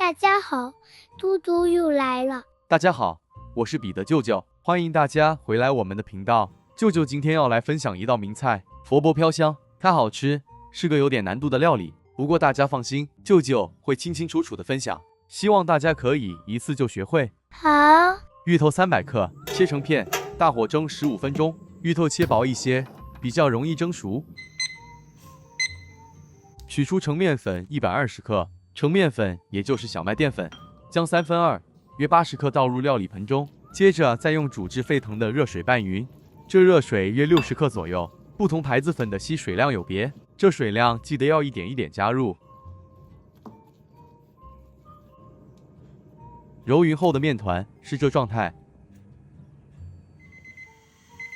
大家好，嘟嘟又来了。大家好，我是彼得舅舅，欢迎大家回来我们的频道。舅舅今天要来分享一道名菜——佛钵飘香。它好吃，是个有点难度的料理，不过大家放心，舅舅会清清楚楚的分享，希望大家可以一次就学会。好，芋头300克，切成片，大火蒸15分钟。芋头切薄一些，比较容易蒸熟。取出成面粉120克，成面粉也就是小麦淀粉，将2/3，约80克倒入料理盆中，接着再用煮至沸腾的热水拌匀。这热水约60克左右，不同牌子粉的吸水量有别，这水量记得要一点一点加入。揉匀后的面团是这状态。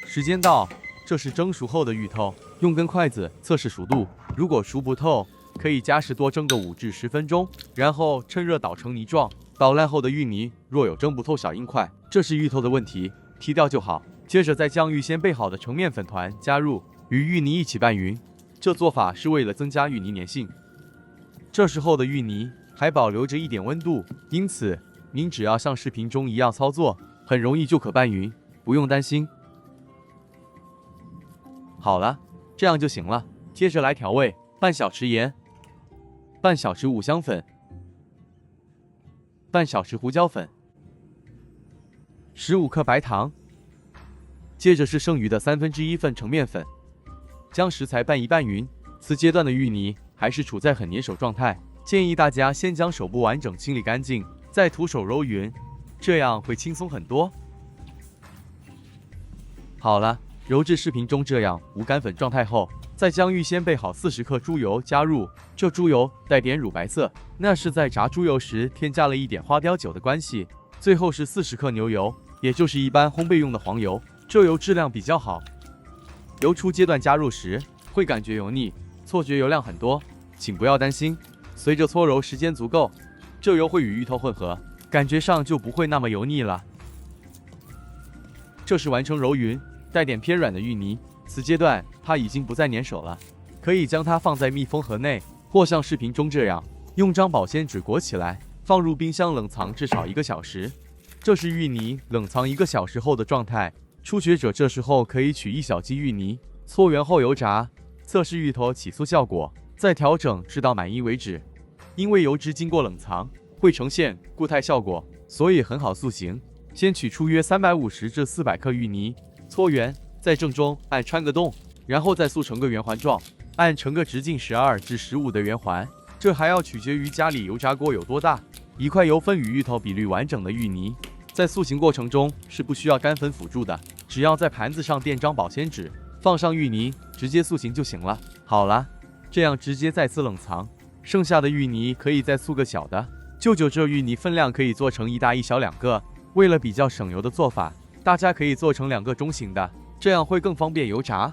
时间到，这是蒸熟后的芋头，用根筷子测试熟度，如果熟不透，可以加时多蒸个5至10分钟，然后趁热捣成泥状。捣烂后的芋泥若有蒸不透小硬块，这是芋头的问题，剔掉就好。接着再将预先备好的成面粉团加入，与芋泥一起拌匀。这做法是为了增加芋泥粘性。这时候的芋泥还保留着一点温度，因此您只要像视频中一样操作，很容易就可拌匀，不用担心。好了，这样就行了。接着来调味，半小匙盐，半小匙五香粉，半小匙胡椒粉，15克白糖。接着是剩余的1/3份成面粉，将食材拌一拌匀。此阶段的芋泥还是处在很粘手状态，建议大家先将手部完整清理干净，再徒手揉匀，这样会轻松很多。好了，揉至视频中这样无干粉状态后，再将预先备好40克猪油加入。这猪油带点乳白色，那是在炸猪油时添加了一点花雕酒的关系。最后是40克牛油，也就是一般烘焙用的黄油，这油质量比较好。油初阶段加入时会感觉油腻，错觉油量很多，请不要担心。随着搓揉时间足够，这油会与芋头混合，感觉上就不会那么油腻了。这是完成揉匀，带点偏软的芋泥，此阶段它已经不再粘手了，可以将它放在密封盒内，或像视频中这样用张保鲜纸裹起来，放入冰箱冷藏至少1个小时。这是芋泥冷藏1个小时后的状态。初学者这时候可以取一小剂芋泥，搓圆后油炸，测试芋头起酥效果，再调整至到满意为止。因为油脂经过冷藏，会呈现固态效果，所以很好塑形。先取出约350至400克芋泥，搓圆，在正中按穿个洞，然后再塑成个圆环状，按成个直径12至15的圆环。这还要取决于家里油炸锅有多大。一块油分与芋头比率完整的芋泥，在塑形过程中是不需要干粉辅助的，只要在盘子上垫张保鲜纸，放上芋泥，直接塑形就行了。好了，这样直接再次冷藏，剩下的芋泥可以再塑个小的。舅舅这芋泥分量可以做成一大一小2个，为了比较省油的做法，大家可以做成2个中型的，这样会更方便油炸。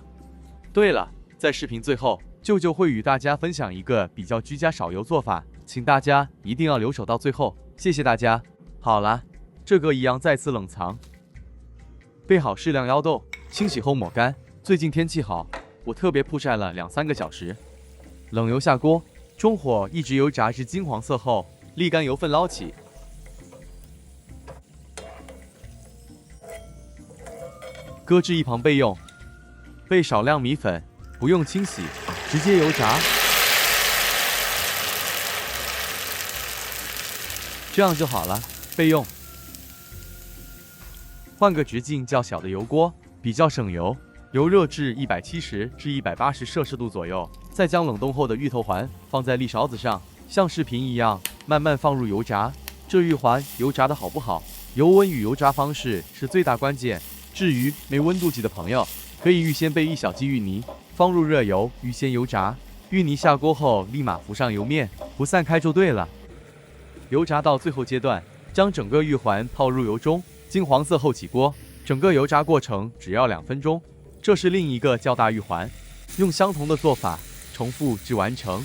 对了，在视频最后，舅舅会与大家分享一个比较居家少油做法，请大家一定要留守到最后，谢谢大家。好了，这个一样再次冷藏，备好适量腰豆，清洗后抹干。最近天气好，我特别曝晒了2-3个小时。冷油下锅，中火一直油炸至金黄色后，沥干油分捞起。搁置一旁备用。备少量米粉，不用清洗，直接油炸。这样就好了，备用。换个直径较小的油锅，比较省油。油热至170至180摄氏度左右，再将冷冻后的芋头环放在立勺子上，像视频一样慢慢放入油炸。这芋环油炸的好不好，油温与油炸方式是最大关键。至于没温度计的朋友，可以预先备一小剂芋泥，放入热油预先油炸。芋泥下锅后立马浮上油面，不散开就对了。油炸到最后阶段，将整个芋环泡入油中，金黄色后起锅，整个油炸过程只要2分钟。这是另一个较大芋环，用相同的做法重复至完成。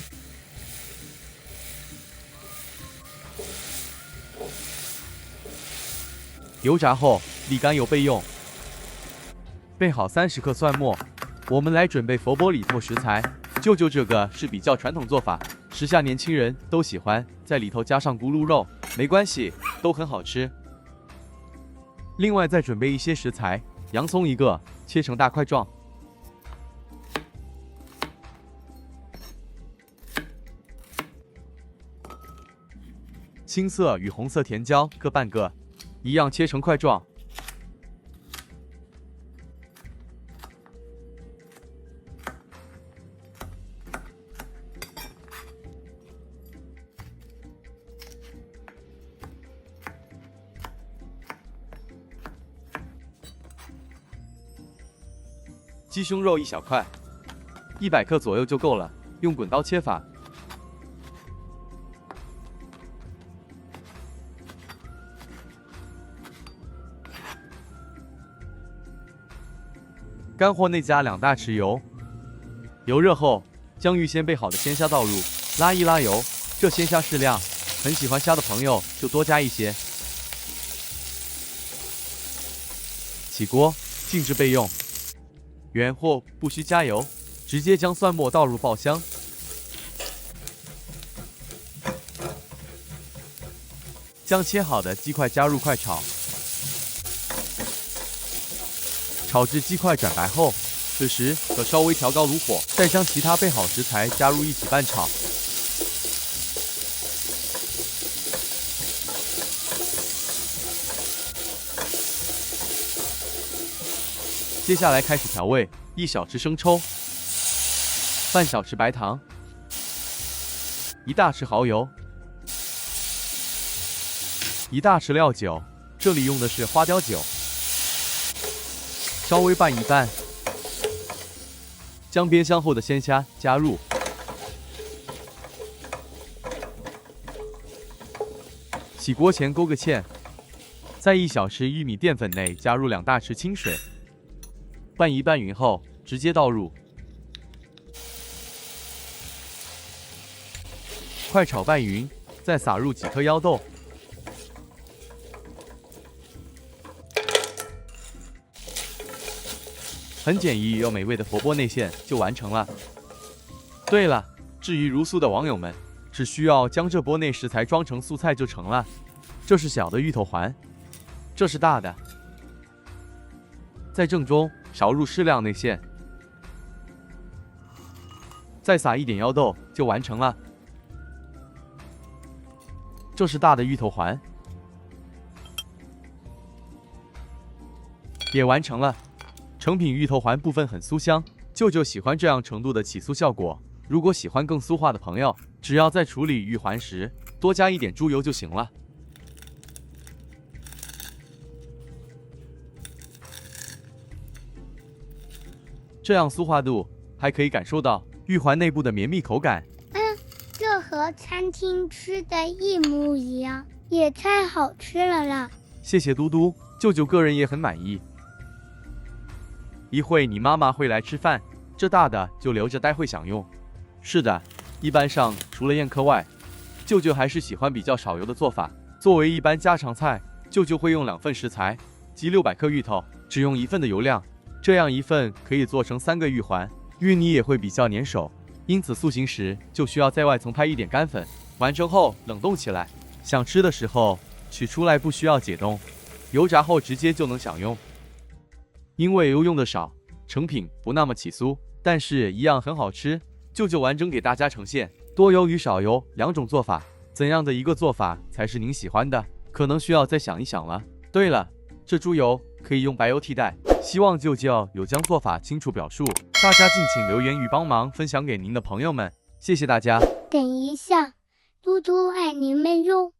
油炸后沥干油备用。备好30克蒜末，我们来准备佛钵里头食材。舅舅这个是比较传统做法，时下年轻人都喜欢在里头加上咕噜肉，没关系，都很好吃。另外再准备一些食材，洋葱1个，切成大块状。青色与红色甜椒各半个，一样切成块状。鸡胸肉1小块，100克左右就够了，用滚刀切法。干货内加2大匙油，油热后，将预先备好的鲜虾倒入，拉一拉油。这鲜虾适量，很喜欢虾的朋友就多加一些。起锅，静置备用。原货不需加油，直接将蒜末倒入爆香。将切好的鸡块加入快炒，炒至鸡块转白后，此时可稍微调高炉火，再将其他备好食材加入一起拌炒。接下来开始调味：1小匙生抽，半小匙白糖，1大匙蚝油，1大匙料酒，这里用的是花雕酒。稍微拌一拌，将煸香后的鲜虾加入，起锅前勾个芡，在1小匙玉米淀粉内加入2大匙清水。拌一拌匀后，直接倒入，快炒拌匀，再撒入几颗腰豆，很简易又美味的佛钵内馅就完成了。对了，至于茹素的网友们，只需要将这钵内食材装成素菜就成了。这是小的芋头环，这是大的，在正中勺入适量内馅，再撒一点腰豆就完成了。这是大的芋头环，也完成了。成品芋头环部分很酥香，舅舅喜欢这样程度的起酥效果。如果喜欢更酥化的朋友，只要在处理芋环时多加一点猪油就行了。这样酥化度还可以感受到芋环内部的绵密口感。这和餐厅吃的一模一样，也太好吃了啦！谢谢嘟嘟，舅舅个人也很满意。一会你妈妈会来吃饭，这大的就留着待会享用。是的，一般上除了宴客外，舅舅还是喜欢比较少油的做法。作为一般家常菜，舅舅会用2份食材，即600克芋头，只用1份的油量。这样1份可以做成3个芋环，芋泥也会比较粘手，因此塑形时就需要在外层拍一点干粉。完成后冷冻起来，想吃的时候取出来，不需要解冻，油炸后直接就能享用。因为油用的少，成品不那么起酥，但是一样很好吃。舅舅完整给大家呈现多油与少油2种做法，怎样的一个做法才是您喜欢的？可能需要再想一想了。对了，这猪油可以用白油替代。希望舅舅有将做法清楚表述，大家敬请留言与帮忙分享给您的朋友们，谢谢大家。等一下，嘟嘟爱你们哟。